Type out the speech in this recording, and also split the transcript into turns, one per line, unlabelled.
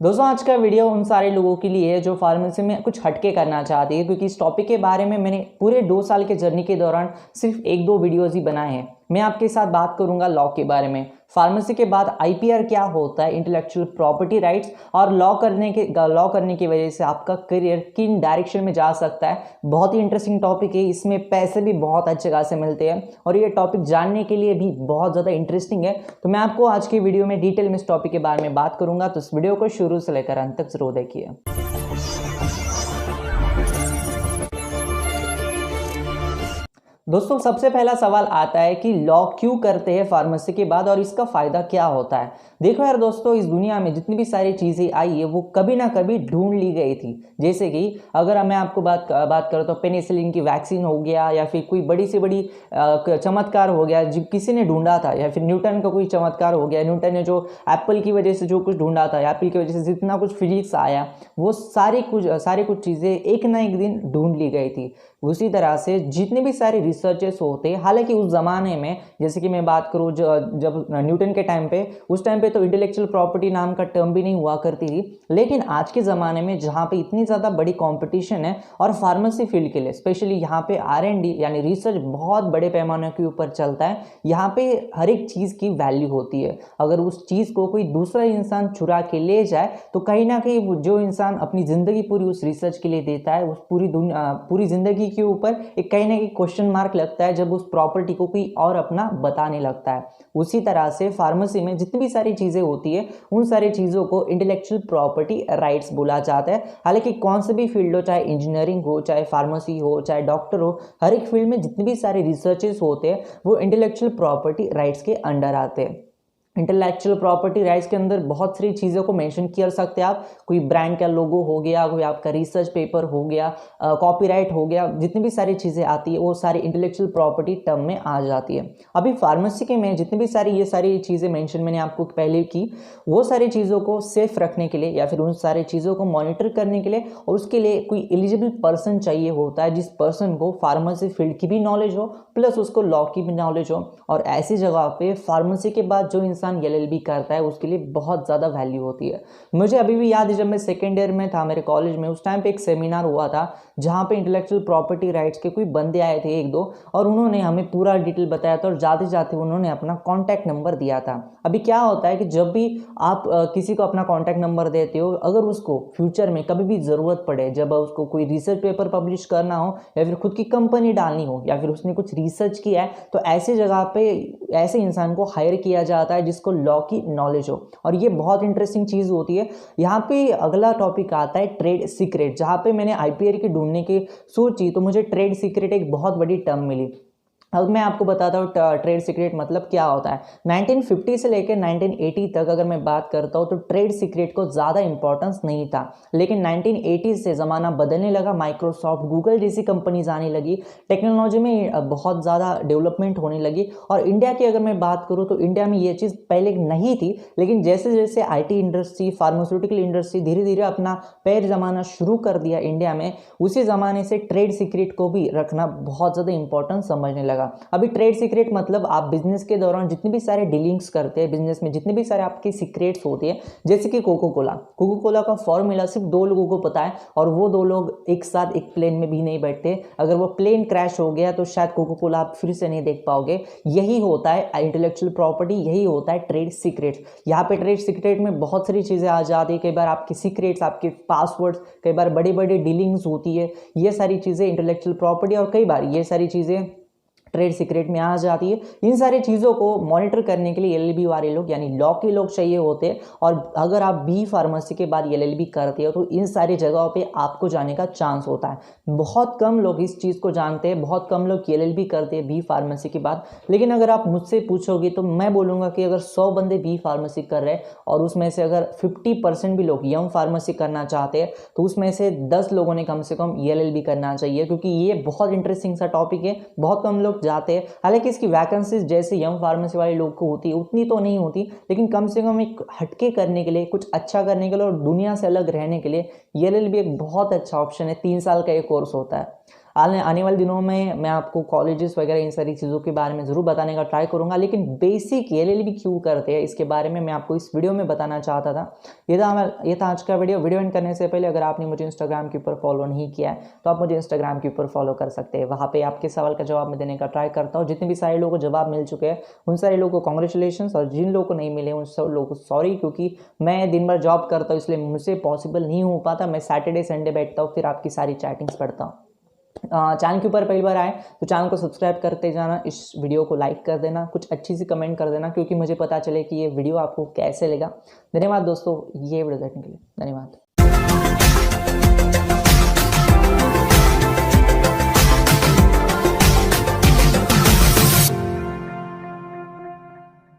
दोस्तों आज का वीडियो उन सारे लोगों के लिए है जो फार्मेसी में कुछ हटके करना चाहते हैं, क्योंकि इस टॉपिक के बारे में मैंने पूरे 2 साल के जर्नी के दौरान सिर्फ 1-2 वीडियोज ही बनाए हैं। मैं आपके साथ बात करूंगा लॉ के बारे में। फार्मेसी के बाद आईपीआर क्या होता है, इंटेलेक्चुअल प्रॉपर्टी राइट्स, और लॉ करने की वजह से आपका करियर किन डायरेक्शन में जा सकता है। बहुत ही इंटरेस्टिंग टॉपिक है, इसमें पैसे भी बहुत अच्छे खासे मिलते हैं और ये टॉपिक जानने के लिए भी बहुत ज़्यादा इंटरेस्टिंग है। तो मैं आपको आज की वीडियो में डिटेल में इस टॉपिक के बारे में बात करूंगा, तो इस वीडियो को शुरू से लेकर अंत तक जरूर देखिए। दोस्तों सबसे पहला सवाल आता है कि लॉ क्यों करते हैं फार्मेसी के बाद और इसका फायदा क्या होता है। देखो यार दोस्तों, इस दुनिया में जितनी भी सारी चीजें आई है वो कभी ना कभी ढूंढ ली गई थी। जैसे कि अगर मैं आपको बात करूँ तो पेनिसिलिन की वैक्सीन हो गया, या फिर कोई बड़ी से बड़ी चमत्कार हो गया जो किसी ने ढूंढा था, या फिर न्यूटन का कोई चमत्कार हो गया, न्यूटन ने जो एप्पल की वजह से जो कुछ ढूंढा था, एप्पल की वजह से जितना कुछ फिजिक्स आया, वो सारी कुछ चीजें एक ना एक दिन ढूंढ ली गई थी। उसी तरह से जितने भी सारे रिसर्चेस होते हैं, हालांकि उस ज़माने में जैसे कि मैं बात करूँ जब न्यूटन के टाइम पे, उस टाइम पे तो इंटेलेक्चुअल प्रॉपर्टी नाम का टर्म भी नहीं हुआ करती थी। लेकिन आज के ज़माने में जहाँ पे इतनी ज़्यादा बड़ी कंपटीशन है और फार्मेसी फील्ड के लिए स्पेशली यहाँ पे R&D यानी रिसर्च बहुत बड़े पैमाने के ऊपर चलता है। यहाँ पे हर एक चीज़ की वैल्यू होती है। अगर उस चीज़ को कोई दूसरा इंसान चुरा के ले जाए तो कहीं ना कहीं जो इंसान अपनी ज़िंदगी पूरी उस रिसर्च के लिए देता है, उस पूरी ज़िंदगी के ऊपर एक कहीं ना कहीं क्वेश्चन मार्क लगता है जब उस प्रॉपर्टी को कोई और अपना बताने लगता है। उसी तरह से फार्मेसी में जितनी भी सारी चीजें होती है उन सारी चीजों को इंटेलेक्चुअल प्रॉपर्टी राइट्स बोला जाता है। हालांकि कौन से भी फील्ड हो, चाहे इंजीनियरिंग हो, चाहे फार्मेसी हो, चाहे डॉक्टर हो, हर एक फील्ड में जितने भी सारे रिसर्चेस होते हैं वो इंटेलेक्चुअल प्रॉपर्टी राइट्स के अंडर आते हैं। इंटेलेक्चुअल प्रॉपर्टी राइट्स के अंदर बहुत सारी चीज़ों को मेंशन कर सकते हैं आप। कोई ब्रांड का लोगो हो गया, कोई आपका रिसर्च पेपर हो गया, कॉपीराइट हो गया, जितनी भी सारी चीज़ें आती है वो सारी इंटेलेक्चुअल प्रॉपर्टी टर्म में आ जाती है। अभी फार्मेसी के में जितनी भी सारी ये सारी चीज़ें मेंशन मैंने आपको पहले की, वो सारी चीज़ों को सेफ रखने के लिए या फिर उन सारी चीज़ों को मॉनिटर करने के लिए और उसके लिए कोई एलिजिबल पर्सन चाहिए होता है, जिस पर्सन को फार्मेसी फील्ड की भी नॉलेज हो प्लस उसको लॉ की भी नॉलेज हो। और ऐसी जगह पे फार्मेसी के बाद जो LLB करता है उसके लिए बहुत ज़्यादा वैल्यू होती है। मुझे अभी भी याद है जब मैं सेकेंड ईयर में था मेरे कॉलेज में, उस टाइम पे एक सेमिनार हुआ था जहाँ पे इंटेलेक्चुअल प्रॉपर्टी राइट्स के कोई बंदे आए थे 1-2, और उन्होंने हमें पूरा डिटेल बताया था और जाते जाते उन्होंने अपना कॉन्टैक्ट नंबर दिया था। अभी क्या होता है कि जब भी आप किसी को अपना कॉन्टैक्ट नंबर देते हो, अगर उसको फ्यूचर में कभी भी ज़रूरत पड़े, जब उसको कोई रिसर्च पेपर पब्लिश करना हो या फिर खुद की कंपनी डालनी हो या फिर उसने कुछ रिसर्च किया है, तो ऐसे जगह पे ऐसे इंसान को हायर किया जाता है जिसको लॉ की नॉलेज हो। और ये बहुत इंटरेस्टिंग चीज़ होती है। यहाँ पे अगला टॉपिक आता है ट्रेड सीक्रेट। जहाँ पे मैंने आईपीआर की ढूंढने की सोची तो मुझे ट्रेड सीक्रेट एक बहुत बड़ी टर्म मिली। अब मैं आपको बताता हूँ ट्रेड सीक्रेट मतलब क्या होता है। 1950 से लेकर 1980 तक अगर मैं बात करता हूँ तो ट्रेड सीक्रेट को ज़्यादा इंपॉर्टेंस नहीं था। लेकिन 1980 से ज़माना बदलने लगा, माइक्रोसॉफ्ट, गूगल जैसी कंपनीज आने लगी, टेक्नोलॉजी में बहुत ज़्यादा डेवलपमेंट होने लगी। और इंडिया की अगर मैं बात करूँ तो इंडिया में ये चीज़ पहले नहीं थी, लेकिन जैसे जैसे IT इंडस्ट्री, फार्मास्यूटिकल इंडस्ट्री धीरे धीरे अपना पैर जमाना शुरू कर दिया इंडिया में, उसी ज़माने से ट्रेड सीक्रेट को भी रखना बहुत ज़्यादा इंपॉर्टेंस समझने लगा। अभी ट्रेड सीक्रेट मतलब आप बिजनेस के दौरान जितने भी सारे डीलिंग्स करते हैं, बिजनेस में जितने भी सारे आपके सीक्रेट्स होते हैं, जैसे कि कोको कोला का फॉर्मूला सिर्फ 2 लोगों को पता है और वो 2 लोग एक साथ एक प्लेन में भी नहीं बैठते। अगर वो प्लेन क्रैश हो गया तो शायद कोको कोला आप फिर से नहीं देख पाओगे। यही होता है इंटेलेक्चुअल प्रॉपर्टी, यही होता है ट्रेड सीक्रेट्स। यहाँ पे ट्रेड सीक्रेट में बहुत सारी चीज़ें आ जाती है। कई बार आपके सीक्रेट्स, आपके पासवर्ड्स, कई बार बड़ी बड़ी डीलिंग्स होती है, ये सारी चीज़ें इंटेलेक्चुअल प्रॉपर्टी, और कई बार ये सारी चीज़ें ट्रेड सीक्रेट में आ जाती है। इन सारी चीज़ों को मॉनिटर करने के लिए LLB वाले लोग यानी लॉ के लोग चाहिए होते हैं। और अगर आप बी फार्मेसी के बाद LLB करते हो तो इन सारी जगहों पे आपको जाने का चांस होता है। बहुत कम लोग इस चीज़ को जानते हैं, बहुत कम लोग LLB करते हैं बी फार्मेसी के बाद। लेकिन अगर आप मुझसे पूछोगे तो मैं बोलूँगा कि अगर 100 बंदे बी फार्मेसी कर रहे हैं और उसमें से अगर 50% भी लोग यम फार्मेसी करना चाहते हैं तो उसमें से 10 लोगों ने कम से कम LLB करना चाहिए, क्योंकि ये बहुत इंटरेस्टिंग सा टॉपिक है। बहुत कम लोग जाते हैं, हालांकि इसकी वैकेंसीज जैसे यंग फार्मेसी वाले लोग को होती है उतनी तो नहीं होती, लेकिन कम से कम एक हटके करने के लिए, कुछ अच्छा करने के लिए और दुनिया से अलग रहने के लिए LLB एक बहुत अच्छा ऑप्शन है। 3 साल का एक कोर्स होता है। आने वाले दिनों में मैं आपको कॉलेजेस वगैरह इन सारी चीज़ों के बारे में ज़रूर बताने का ट्राई करूँगा, लेकिन बेसिक एलएलबी क्यों करते हैं इसके बारे में मैं आपको इस वीडियो में बताना चाहता था। ये था आज का वीडियो एंड करने से पहले अगर आपने मुझे इंस्टाग्राम के ऊपर फॉलो नहीं किया है तो आप मुझे इंस्टाग्राम के ऊपर फॉलो कर सकते हैं। वहाँ पे आपके सवाल का जवाब मैं देने का ट्राई करता हूँ। जितने भी सारे लोगों को जवाब मिल चुके हैं उन सारे लोगों को कॉन्ग्रेचुलेशन, और जिन लोगों को नहीं मिले उन सब लोगों को सॉरी, क्योंकि मैं दिन भर जॉब करता हूँ इसलिए मुझसे पॉसिबल नहीं हो पाता। मैं सैटरडे संडे बैठता हूँ फिर आपकी सारी चैटिंग्स पढ़ता हूँ। चैनल के ऊपर पहली बार आए तो चैनल को सब्सक्राइब करते जाना, इस वीडियो को लाइक कर देना, कुछ अच्छी सी कमेंट कर देना, क्योंकि मुझे पता चले कि ये वीडियो आपको कैसे लगा। धन्यवाद दोस्तों ये वीडियो देखने के लिए, धन्यवाद।